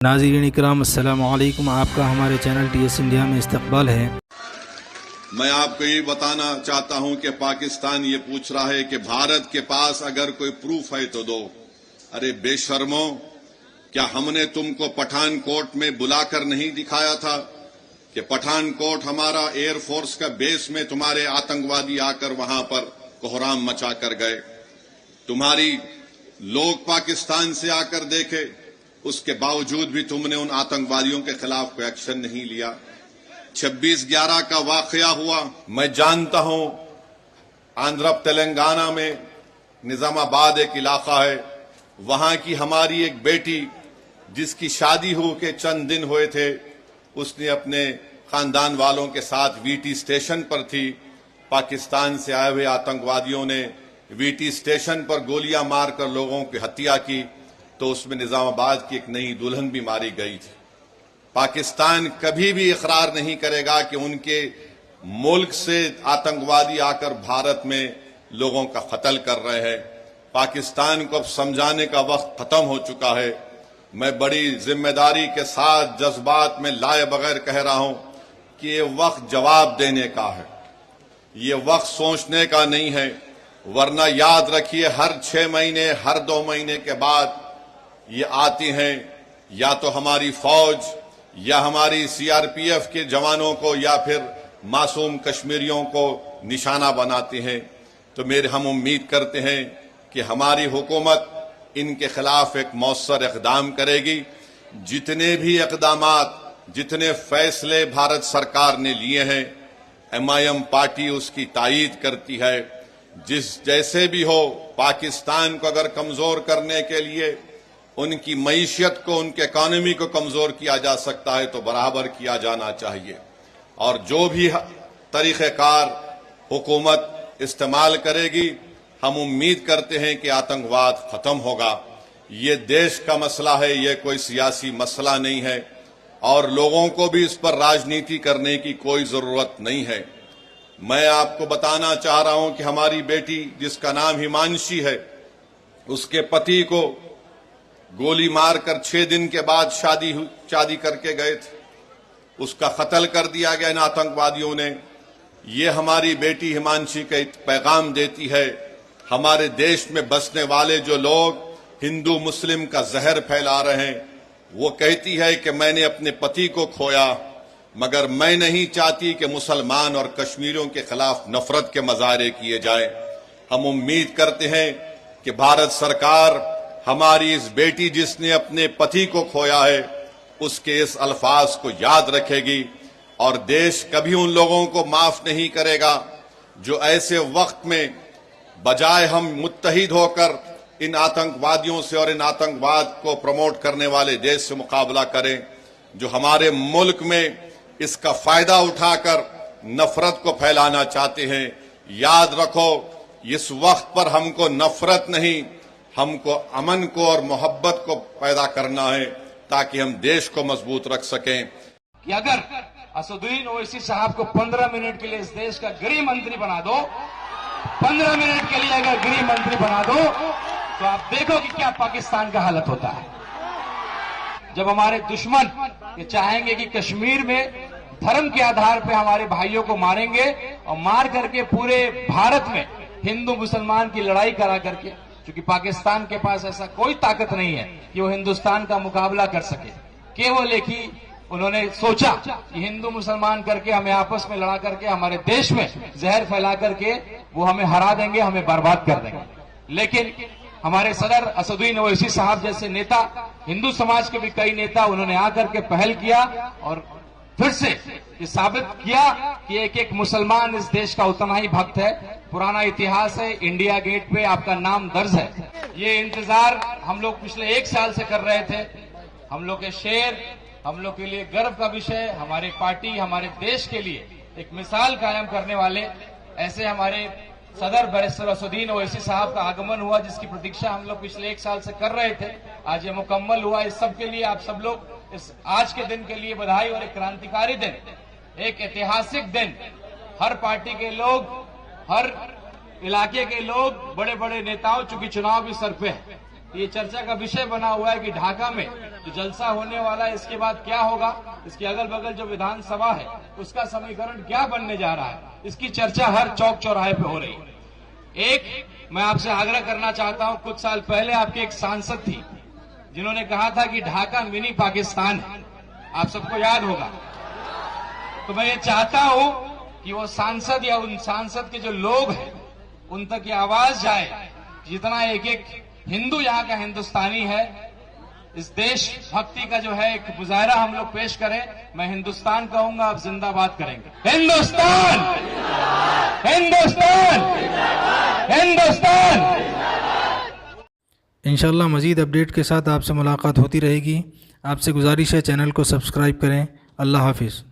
नाज़रीन इकराम अस्सलामु अलैकुम। आपका हमारे चैनल TS इंडिया में इस्तकबाल है। मैं आपको ये बताना चाहता हूं कि पाकिस्तान ये पूछ रहा है कि भारत के पास अगर कोई प्रूफ है तो दो। अरे बेशर्मो, क्या हमने तुमको पठानकोट में बुलाकर नहीं दिखाया था कि पठानकोट हमारा एयरफोर्स का बेस में तुम्हारे आतंकवादी आकर वहां पर कोहराम मचा कर गए। तुम्हारी लोग पाकिस्तान से आकर देखे, उसके बावजूद भी तुमने उन आतंकवादियों के खिलाफ कोई एक्शन नहीं लिया। 26/11 का वाकया हुआ, मैं जानता हूं आंध्र तेलंगाना में निजामाबाद एक इलाका है, वहां की हमारी एक बेटी जिसकी शादी हो के चंद दिन हुए थे, उसने अपने खानदान वालों के साथ वीटी स्टेशन पर थी। पाकिस्तान से आए हुए आतंकवादियों ने वीटी स्टेशन पर गोलियां मारकर लोगों की हत्या की, तो उसमें निजामाबाद की एक नई दुल्हन भी मारी गई थी। पाकिस्तान कभी भी इकरार नहीं करेगा कि उनके मुल्क से आतंकवादी आकर भारत में लोगों का कत्ल कर रहे हैं। पाकिस्तान को अब समझाने का वक्त खत्म हो चुका है। मैं बड़ी जिम्मेदारी के साथ जज्बात में लाए बगैर कह रहा हूं कि ये वक्त जवाब देने का है, ये वक्त सोचने का नहीं है। वरना याद रखिए, हर 6 महीने हर 2 महीने के बाद ये आती हैं, या तो हमारी फौज या हमारी सीआरपीएफ के जवानों को या फिर मासूम कश्मीरियों को निशाना बनाती हैं। तो हम उम्मीद करते हैं कि हमारी हुकूमत इनके खिलाफ एक मौसर इक़दाम करेगी। जितने भी इक़दामात, जितने फैसले भारत सरकार ने लिए हैं, MIM पार्टी उसकी तायीद करती है। जैसे भी हो, पाकिस्तान को अगर कमजोर करने के लिए उनकी मईशत को, उनके इकॉनमी को कमजोर किया जा सकता है तो बराबर किया जाना चाहिए। और जो भी तरीक़ेकार हुकूमत इस्तेमाल करेगी, हम उम्मीद करते हैं कि आतंकवाद खत्म होगा। ये देश का मसला है, ये कोई सियासी मसला नहीं है, और लोगों को भी इस पर राजनीति करने की कोई जरूरत नहीं है। मैं आपको बताना चाह रहा हूं कि हमारी बेटी जिसका नाम हिमांशी है, उसके पति को गोली मारकर 6 दिन के बाद शादी करके गए थे, उसका कत्ल कर दिया गया इन आतंकवादियों ने। ये हमारी बेटी हिमांशी का एक पैगाम देती है, हमारे देश में बसने वाले जो लोग हिंदू मुस्लिम का जहर फैला रहे हैं, वो कहती है कि मैंने अपने पति को खोया, मगर मैं नहीं चाहती कि मुसलमान और कश्मीरियों के खिलाफ नफरत के मजारे किए जाए। हम उम्मीद करते हैं कि भारत सरकार हमारी इस बेटी जिसने अपने पति को खोया है, उसके इस अल्फाज को याद रखेगी, और देश कभी उन लोगों को माफ नहीं करेगा जो ऐसे वक्त में बजाय हम मुत्तहिद होकर इन आतंकवादियों से और इन आतंकवाद को प्रमोट करने वाले देश से मुकाबला करें, जो हमारे मुल्क में इसका फायदा उठाकर नफरत को फैलाना चाहते हैं। याद रखो, इस वक्त पर हमको नफरत नहीं, हमको अमन को और मोहब्बत को पैदा करना है, ताकि हम देश को मजबूत रख सकें। कि अगर असदुद्दीन ओवैसी साहब को 15 मिनट के लिए इस देश का गृह मंत्री बना दो, 15 मिनट के लिए अगर गृह मंत्री बना दो, तो आप देखो कि क्या पाकिस्तान का हालत होता है। जब हमारे दुश्मन ये चाहेंगे कि कश्मीर में धर्म के आधार पर हमारे भाइयों को मारेंगे और मार करके पूरे भारत में हिंदू मुसलमान की लड़ाई करा करके, क्योंकि पाकिस्तान के पास ऐसा कोई ताकत नहीं है कि वो हिंदुस्तान का मुकाबला कर सके। केवल एक ही उन्होंने सोचा कि हिंदू मुसलमान करके हमें आपस में लड़ा करके हमारे देश में जहर फैला करके वो हमें हरा देंगे, हमें बर्बाद कर देंगे। लेकिन हमारे सदर असदुद्दीन ओवैसी साहब जैसे नेता, हिंदू समाज के भी कई नेता, उन्होंने आकर के पहल किया और फिर से ये साबित किया कि एक एक मुसलमान इस देश का उतना ही भक्त है। पुराना इतिहास है, इंडिया गेट पे आपका नाम दर्ज है। ये इंतजार हम लोग पिछले 1 साल से कर रहे थे। हम लोग के शेर, हम लोग के लिए गर्व का विषय, हमारी पार्टी हमारे देश के लिए एक मिसाल कायम करने वाले ऐसे हमारे सदर बैरिस्टर असदुद्दीन ओवैसी साहब का आगमन हुआ, जिसकी प्रतीक्षा हम लोग पिछले 1 साल से कर रहे थे। आज ये मुकम्मल हुआ। इस सब के लिए आप सब लोग इस आज के दिन के लिए बधाई, और एक क्रांतिकारी दिन, एक ऐतिहासिक दिन। हर पार्टी के लोग, हर इलाके के लोग, बड़े बड़े नेताओं, चूंकि चुनाव भी सर पे है, ये चर्चा का विषय बना हुआ है कि ढाका में जो जलसा होने वाला है इसके बाद क्या होगा, इसके अगल बगल जो विधानसभा है उसका समीकरण क्या बनने जा रहा है, इसकी चर्चा हर चौक चौराहे पे हो रही है। एक मैं आपसे आग्रह करना चाहता हूं, कुछ साल पहले आपकी एक सांसद थी जिन्होंने कहा था कि ढाका मिनी पाकिस्तान है, आप सबको याद होगा। तो मैं ये चाहता हूं कि वो सांसद या उन सांसद के जो लोग हैं उन तक ये आवाज जाए, जितना एक एक हिंदू यहाँ का हिंदुस्तानी है, इस देश भक्ति का जो है एक मुजाहरा हम लोग पेश करें। मैं हिंदुस्तान कहूंगा, आप जिंदाबाद करेंगे। हिंदुस्तान, हिंदुस्तान, हिंदुस्तान। इंशाल्लाह मज़ीद अपडेट के साथ आपसे मुलाकात होती रहेगी। आपसे गुजारिश है चैनल को सब्सक्राइब करें। अल्लाह हाफिज़।